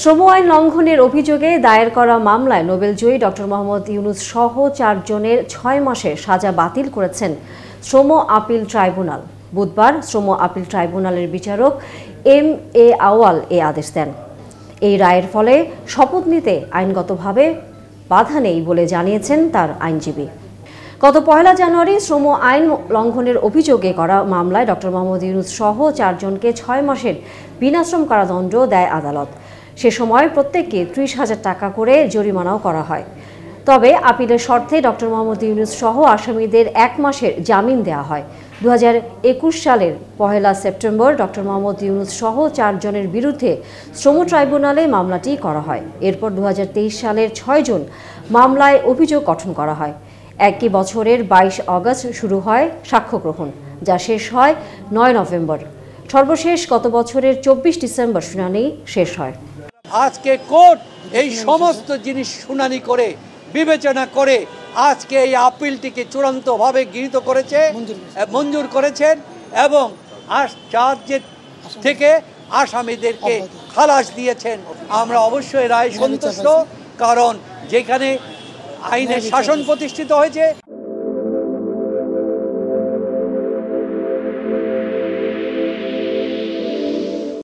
শ্রম আইন লঙ্ঘনের অভিযোগে দায়ের করা মামলায় নোবেলজয়ী ডক্টর মোহাম্মদ ইউনূস সহ 4 জনের 6 মাসের সাজা বাতিল করেছেন শ্রম আপিল ট্রাইব্যুনাল। বুধবার শ্রম আপিল ট্রাইব্যুনালের বিচারক এম.এ. আউয়াল এ আদেশ দেন। এই রায়ের ফলে শপথ নিতে আইনগতভাবে বাধা নেই বলে জানিয়েছেন তার আইনজীবী। গত 1 জানুয়ারি শ্রম আইন লঙ্ঘনের অভিযোগে করা মামলায় ডক্টর মোহাম্মদ ইউনূস সহ 4 জনকে 6 মাসের বিনাশ্রম কারাদণ্ড দেয় আদালত। সে সময় প্রত্যেককে 30,000 টাকা করে জরিমানাও করা হয়। তবে আপিলের শর্তে ডক্টর মোহাম্মদ ইউনূস সহ আসামিদের 1 মাসের জামিন দেওয়া হয়। 2021 সালের 1 সেপ্টেম্বর ডক্টর মোহাম্মদ ইউনূস সহ 4 জনের বিরুদ্ধে শ্রম ট্রাইব্যুনালে মামলাটি করা হয়। এরপর 2023 সালের 6 জুন মামলায় অভিযোগ গঠন করা হয়। একই বছরের 22 আগস্ট শুরু হয় সাক্ষ্য গ্রহণ, যা শেষ হয় 9 নভেম্বর। সর্বশেষ গত বছরের 24 ডিসেম্বর শুনানি শেষ হয়। আজকে কোর্ট এই সমস্ত জিনিস শুনানি করে বিবেচনা করে আজকে এই আপিলটিকে চূড়ান্তভাবে গৃহীত করেছে, মঞ্জুর করেছেন এবং চার্জের থেকে আসামিদেরকে খালাস দিয়েছেন। আমরা অবশ্যই রায় সন্তুষ্ট, কারণ যেখানে আইনের শাসন প্রতিষ্ঠিত হয়েছে।